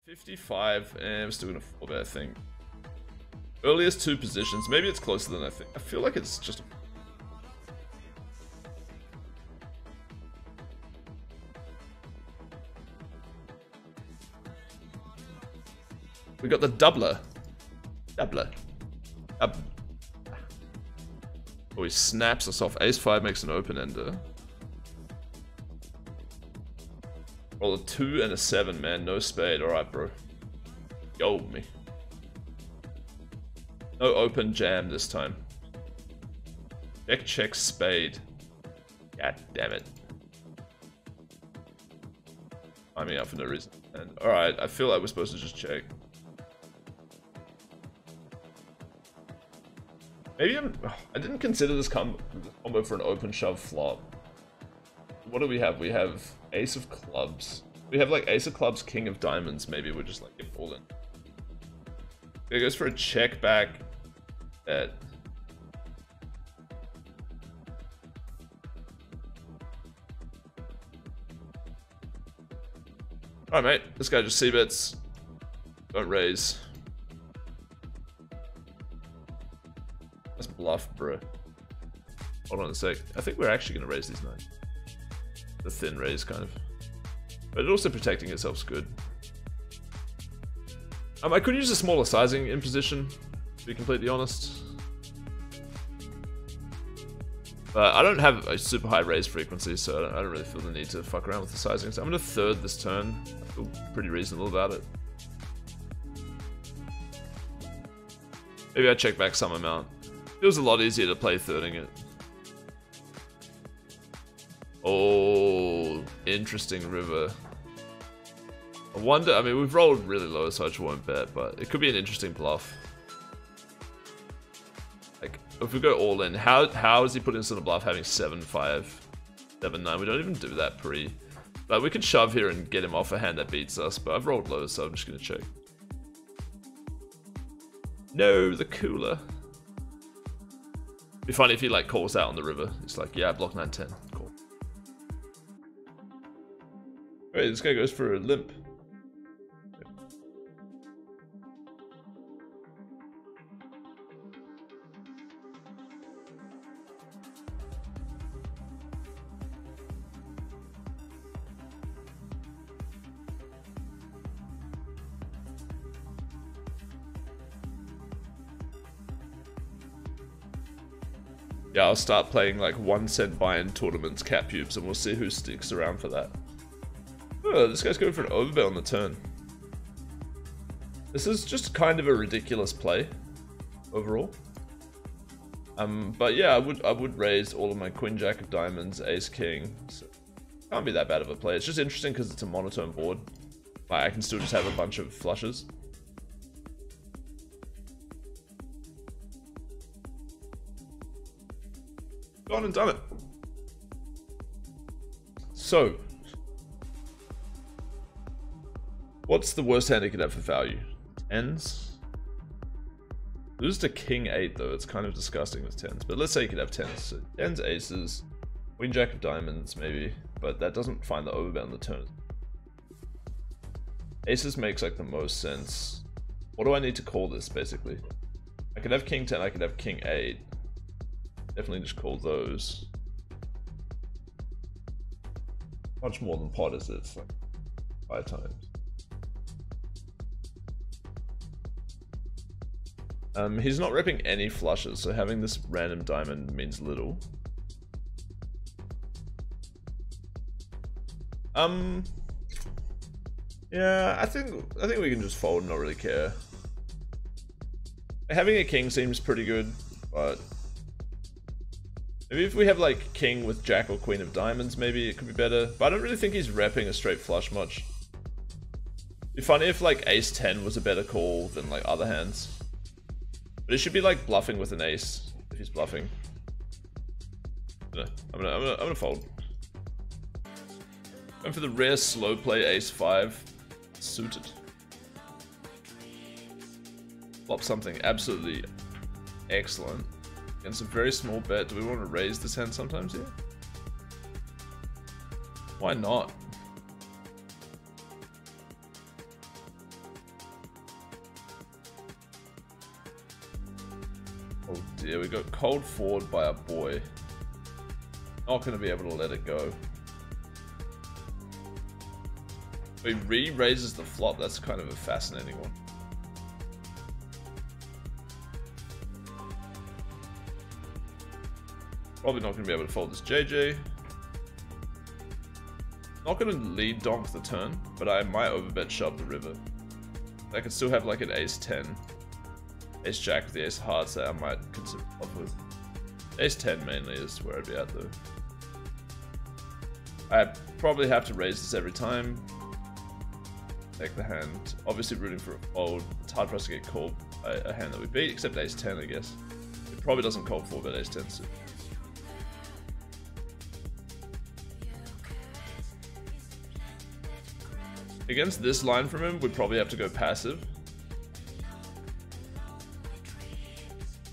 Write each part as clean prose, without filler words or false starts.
55, and we're still gonna 4-bet, I think. Earliest 2 positions. Maybe it's closer than I think. I feel like it's just. We got the doubler. Oh, he snaps us off. Ace-5 makes an open-ender. Roll a 2 and a 7, man. No spade. Alright, bro. Yo, me. No open jam this time. Check, spade. God damn it. Timing out for no reason. And alright, I feel like we're supposed to just check. Maybe I didn't consider this combo for an open shove flop. What do we have? We have ace of clubs. We have like ace of clubs, king of diamonds. Maybe we're just like get all in. It goes for a check back bet. Alright, mate. This guy just c-bets. Don't raise. That's bluff, bro. Hold on a sec. I think we're actually going to raise these nine. The thin raise, kind of. But it also protecting itself's good. I could use a smaller sizing in position, to be completely honest. But I don't have a super high raise frequency, so I don't really feel the need to fuck around with the sizing. So I'm going to third this turn. I feel pretty reasonable about it. Maybe I check back some amount. It was a lot easier to play thirding it. Oh, interesting river. I wonder, I mean, we've rolled really low, so I just won't bet, but it could be an interesting bluff. Like, if we go all in, how is he putting us on a bluff having 7-5, 7-9? We don't even do that pre. Like, we could shove here and get him off a hand that beats us, but I've rolled low, so I'm just gonna check. No, the cooler. Be funny if he like calls out on the river. It's like, yeah, block 9-10. Cool. Alright, this guy goes for a limp. Yeah, I'll start playing like 1-cent buy-in tournaments, cap pubes, and we'll see who sticks around for that. Oh, this guy's going for an overbet on the turn. This is just kind of a ridiculous play, overall. But yeah, I would raise all of my queen jack of diamonds, ace king. So can't be that bad of a play. It's just interesting because it's a monotone board. Like, I can still just have a bunch of flushes. Gone and done it. So, what's the worst hand he could have for value? Tens? Lose to king 8 though, it's kind of disgusting with tens. But let's say he could have tens. So tens, aces, queen jack of diamonds maybe, but that doesn't find the overbet on the turn. Aces makes like the most sense. What do I need to call this basically? I could have king 10, I could have king 8. Definitely just call those. Much more than pot is it? It's like 5 times. He's not repping any flushes, so having this random diamond means little. Yeah, I think we can just fold and not really care. Having a king seems pretty good, but maybe if we have like king with jack or queen of diamonds, maybe it could be better. But I don't really think he's repping a straight flush much. It'd be funny if like ace 10 was a better call than like other hands. But it should be like bluffing with an ace if he's bluffing. No, I'm gonna fold. Going for the rare slow play ace 5 suited. Flop something absolutely excellent. Against a very small bet. Do we want to raise this hand sometimes here? Why not? Oh dear, we got cold forward by our boy. Not going to be able to let it go. He re-raises the flop. That's kind of a fascinating one. Probably not going to be able to fold this JJ. Not going to lead donk the turn, but I might overbet shove the river. I could still have like an ace 10. Ace jack with the ace of hearts that I might consider off with. Ace 10 mainly is where I'd be at though. I probably have to raise this every time. Take the hand. Obviously rooting for a fold. It's hard for us to get called a hand that we beat, except ace 10 I guess. It probably doesn't call for, but ace 10 so. Against this line from him, we'd probably have to go passive.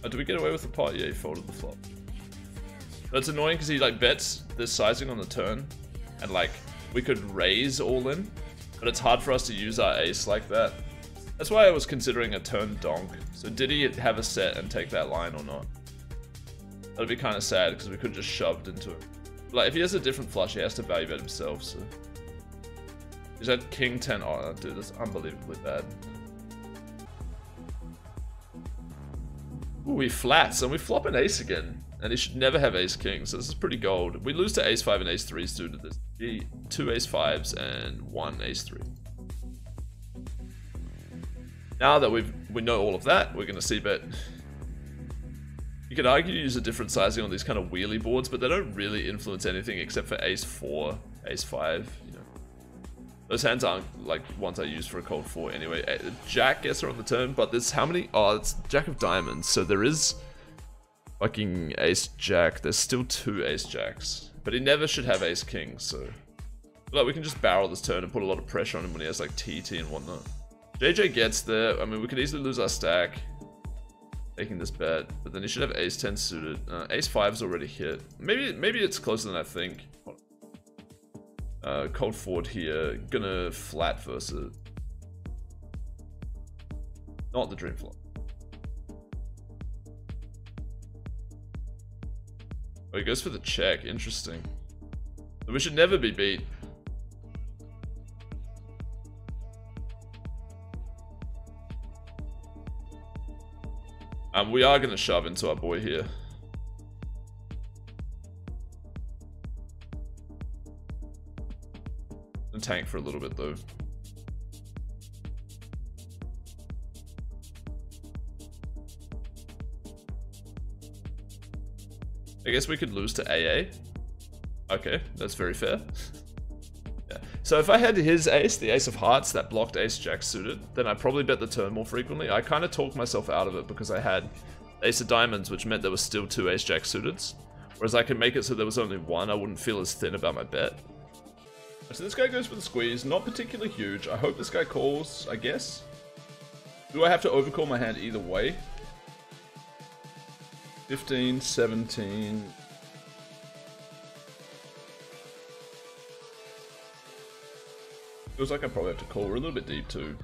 Oh, did we get away with the pot? Yeah, he folded the flop. But it's annoying because he like bets this sizing on the turn, and like we could raise all in, but it's hard for us to use our ace like that. That's why I was considering a turn donk. So did he have a set and take that line or not? That'd be kind of sad because we could have just shoved into it. Like if he has a different flush, he has to value bet himself. So. Is that king 10? Oh, dude, that's unbelievably bad. Ooh, he flats, and we flop an ace again. And he should never have ace king, so this is pretty gold. We lose to ace 5 and ace 3 suited. There's 2 ace 5s and 1 ace 3. Now that we know all of that, we're going to see bet. You could argue use a different sizing on these kind of wheelie boards, but they don't really influence anything except for ace 4, ace 5, you know. Those hands aren't like ones I use for a cold 4 anyway. Jack gets her on the turn, but there's how many? Oh, it's Jack of Diamonds. So there is fucking ace jack. There's still 2 ace jacks. But he never should have ace king, so. Like we can just barrel this turn and put a lot of pressure on him when he has like TT and whatnot. JJ gets there. I mean, we could easily lose our stack taking this bet, but then he should have ace 10 suited. Ace 5's already hit. Maybe it's closer than I think. Cold forward here, gonna flat versus not the dream flop. Oh, he goes for the check. Interesting. We should never be beat. We are gonna shove into our boy here. And tank for a little bit though. I guess we could lose to AA. Okay, that's very fair. Yeah. So if I had his ace, the ace of hearts, that blocked ace jack suited, then I'd probably bet the turn more frequently. I kind of talked myself out of it because I had ace of diamonds, which meant there was still 2 ace jack suiteds. Whereas I could make it so there was only 1, I wouldn't feel as thin about my bet. So this guy goes for the squeeze, not particularly huge. I hope this guy calls, I guess. Do I have to overcall my hand either way? 15, 17... Feels like I probably have to call. We're a little bit deep too.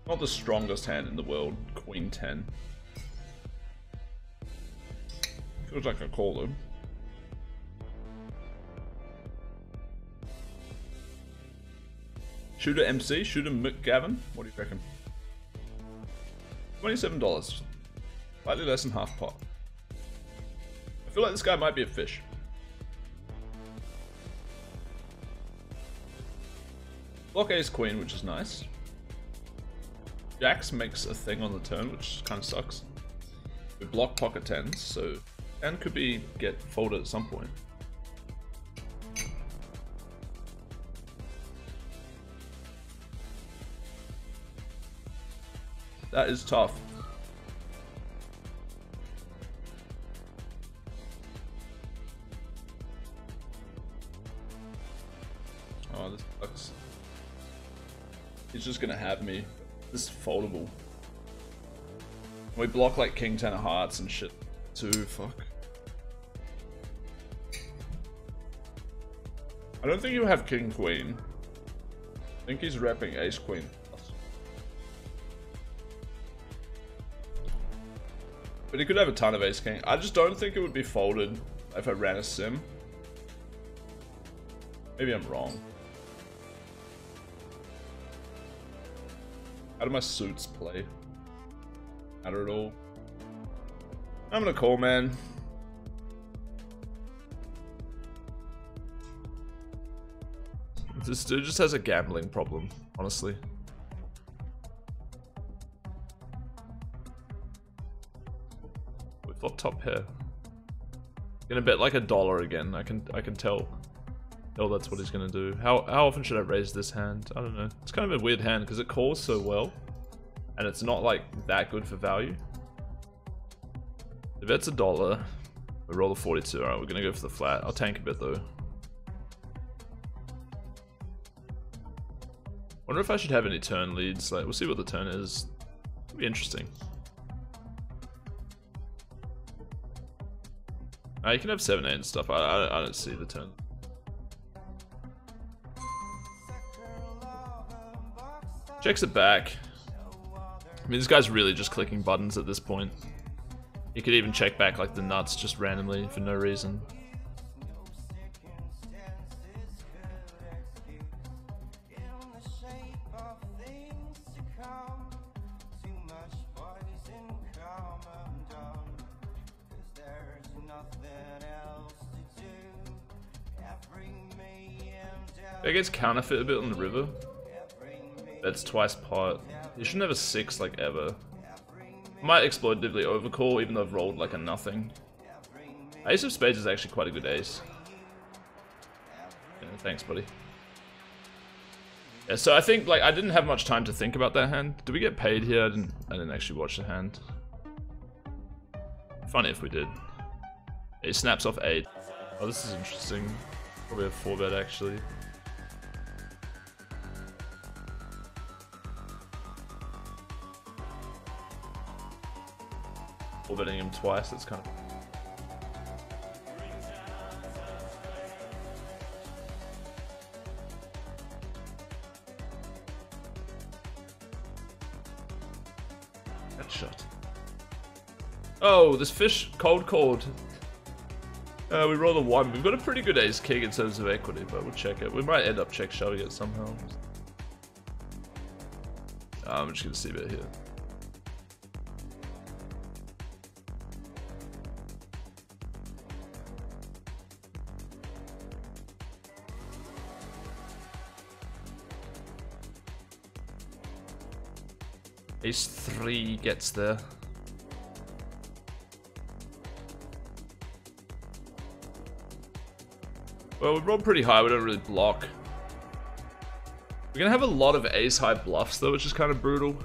Not the strongest hand in the world. Queen 10. Feels like I call though. Shooter MC, Shooter McGavin. What do you reckon? $27. Slightly less than half pot. I feel like this guy might be a fish. Block ace queen, which is nice. Jacks makes a thing on the turn, which kind of sucks. We block pocket tens, so 10 could be get folded at some point. That is tough. Oh, this sucks. He's just gonna have me. This is foldable. We block like king 10 of hearts and shit too. Fuck. I don't think you have king queen. I think he's repping ace queen. But he could have a ton of ace king. I just don't think it would be folded if I ran a sim. Maybe I'm wrong. How do my suits play? Not at all. I'm gonna call, man. This dude just has a gambling problem, honestly. We've got top pair. Gonna bet like $1 again. I can tell. Oh, that's what he's gonna do. How often should I raise this hand? I don't know. It's kind of a weird hand because it calls so well, and it's not like that good for value. The bet's $1. We roll a 42. Alright, we're gonna go for the flat. I'll tank a bit though. Wonder if I should have any turn leads. Like, we'll see what the turn is. It'll be interesting. You can have 7-8 and stuff. I don't see the turn. Checks it back. I mean, this guy's really just clicking buttons at this point. He could even check back like the nuts just randomly for no reason. I guess counterfeit a bit on the river. That's twice pot. You shouldn't have a 6 like ever. Might exploitatively overcall even though I've rolled like a nothing. Ace of spades is actually quite a good ace. Yeah, thanks, buddy. Yeah, so I think like I didn't have much time to think about that hand. Did we get paid here? I didn't actually watch the hand. Funny if we did. He snaps off 8. Oh, this is interesting. Probably a 4-bet actually. Betting him twice, that's kind of... That shot. Oh, this fish cold called. We roll a 1. We've got a pretty good ace king in terms of equity, but we'll check it. We might end up check shoving it somehow. I'm just gonna see a bit here. Ace 3 gets there. Well, we rolled pretty high, we don't really block. We're gonna have a lot of ace high bluffs though, which is kind of brutal.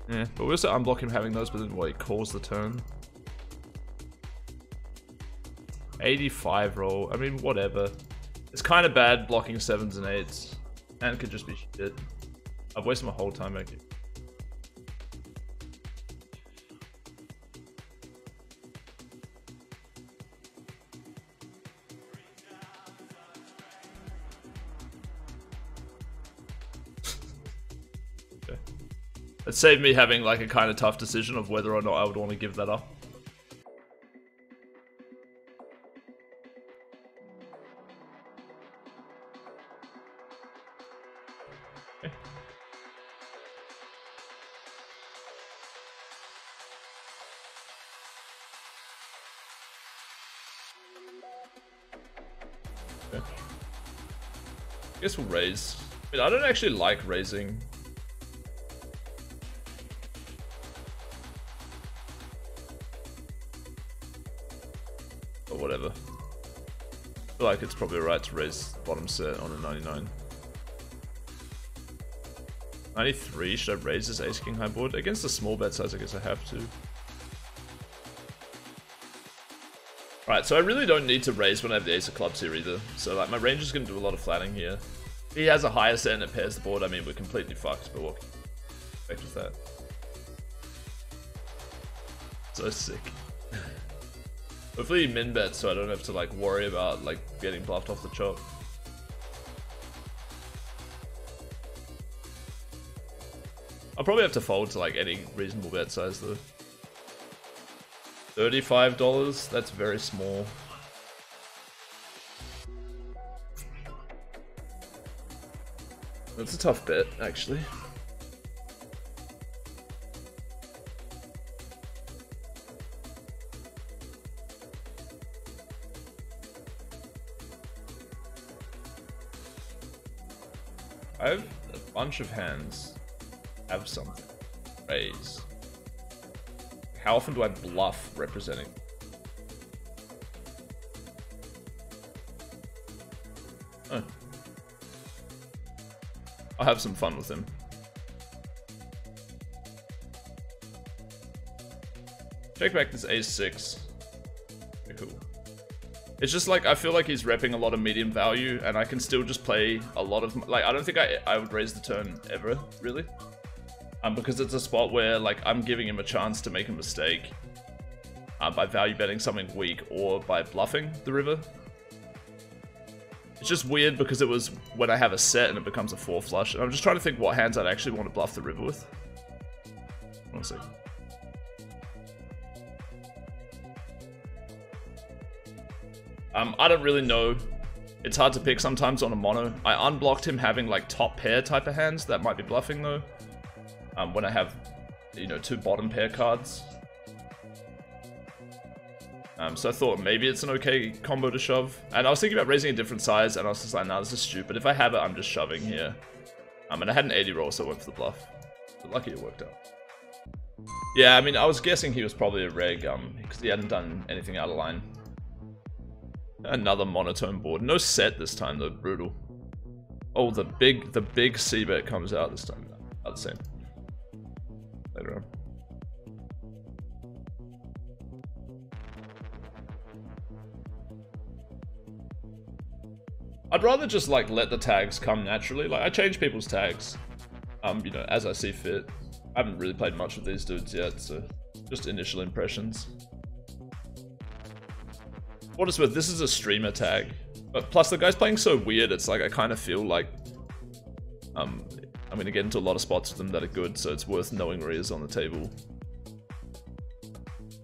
Yeah, but we also unblock him having those, but then he calls the turn. 85 roll, I mean, whatever. It's kind of bad blocking 7s and 8s. And could just be shit. I've wasted my whole time back here. Okay. It saved me having like a kind of tough decision of whether or not I would want to give that up. I guess we'll raise. I mean, I don't actually like raising. But whatever. I feel like it's probably right to raise bottom set on a 99. 93, should I raise this ace king high board? Against the small bet size, I guess I have to. Right, so I really don't need to raise when I have the ace of clubs here either. So like my range is going to do a lot of flatting here. If he has a higher set and it pairs the board, I mean we're completely fucked, but what can you expect with that? So sick. Hopefully he min bets so I don't have to like worry about like getting bluffed off the chop. I'll probably have to fold to like any reasonable bet size though. $35? That's very small. That's a tough bet, actually. I have a bunch of hands. Have something. Raise. How often do I bluff representing? Oh. I'll have some fun with him. Check back this ace-6. Okay, cool. It's just like, I feel like he's repping a lot of medium value, and I can still just play a lot of... Like, I don't think I would raise the turn ever, really. Because it's a spot where, like, I'm giving him a chance to make a mistake by value betting something weak or by bluffing the river. It's just weird because it was when I have a set and it becomes a 4 flush. And I'm just trying to think what hands I'd actually want to bluff the river with. One second. I don't really know. It's hard to pick sometimes on a mono. I unblocked him having like top pair type of hands that might be bluffing though. When I have, you know, 2 bottom pair cards. So I thought maybe it's an okay combo to shove. And I was thinking about raising a different size, and I was just like, nah, this is stupid. If I have it, I'm just shoving here. And I had an 80 roll, so I went for the bluff. But lucky it worked out. Yeah, I mean, I was guessing he was probably a reg, because he hadn't done anything out of line. Another monotone board. No set this time, though. Brutal. Oh, the big C-bet comes out this time. About the same. Later on. I'd rather just like let the tags come naturally. Like I change people's tags, you know, as I see fit. I haven't really played much with these dudes yet, so just initial impressions. What it's worth, this is a streamer tag, but plus the guy's playing so weird. It's like I kind of feel like I'm gonna get into a lot of spots with them that are good, so it's worth knowing where he is on the table.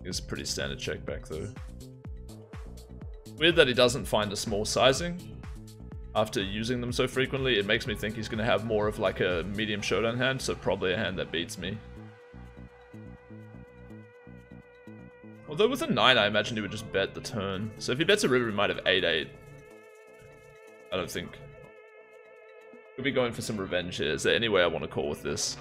It's a pretty standard check back though. Weird that he doesn't find a small sizing. After using them so frequently, it makes me think he's going to have more of like a medium showdown hand, so probably a hand that beats me. Although with a 9, I imagine he would just bet the turn. So if he bets a river, he might have 8-8. I don't think. Could be going for some revenge here. Is there any way I want to call with this?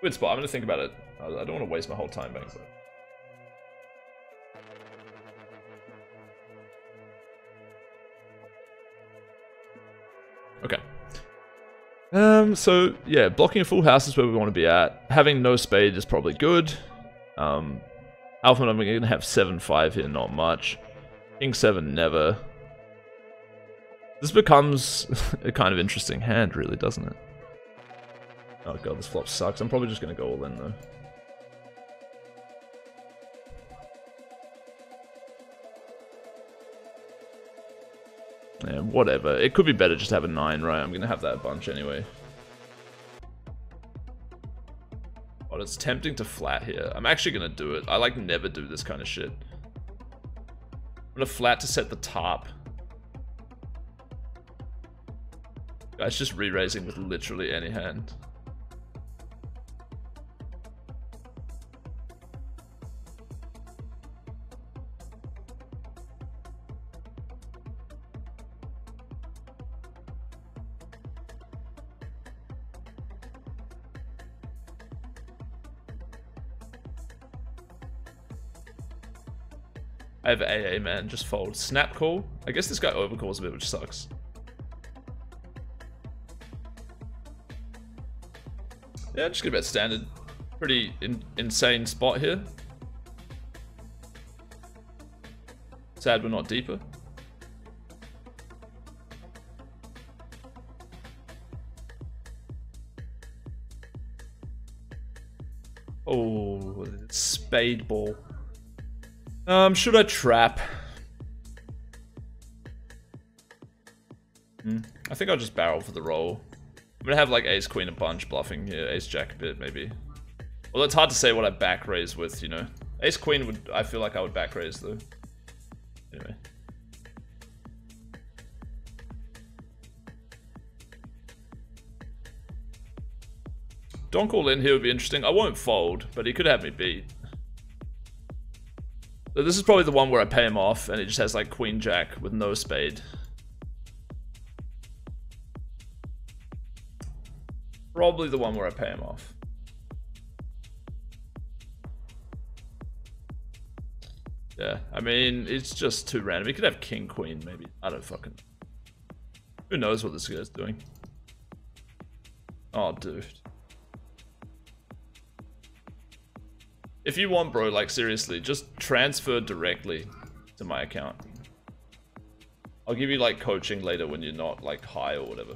Good spot. I'm going to think about it. I don't want to waste my whole time bank though. Okay. So yeah, blocking a full house is where we want to be at. Having no spade is probably good. Alpha, I'm going to have 7-5 here, not much. King 7, never. This becomes a kind of interesting hand, really, doesn't it? Oh god, this flop sucks. I'm probably just going to go all in, though. Yeah, whatever. It could be better just to have a 9, right? I'm going to have that bunch anyway. But it's tempting to flat here. I'm actually going to do it. I like never do this kind of shit. I'm going to flat to set the top. Guy's just re-raising with literally any hand. I have AA, man. Just fold. Snap call. I guess this guy overcalls a bit, which sucks. Yeah, just gonna bet standard. Pretty insane spot here. Sad we're not deeper. Oh, spade ball. Should I trap? I think I'll just barrel for the roll. I'm gonna have like ace queen a bunch bluffing here, ace jack a bit maybe. Well, it's hard to say what I back raise with, you know. Ace Queen would, I feel like I would back raise though. Anyway. Donk all in here would be interesting. I won't fold, but he could have me beat. So this is probably the one where I pay him off and he just has like Queen Jack with no spade. Probably the one where I pay him off. Yeah, I mean, it's just too random. He could have King Queen maybe. I don't fucking know. Who knows what this guy's doing? Oh, dude. If you want, bro, like seriously, just transfer directly to my account. I'll give you like coaching later when you're not like high or whatever.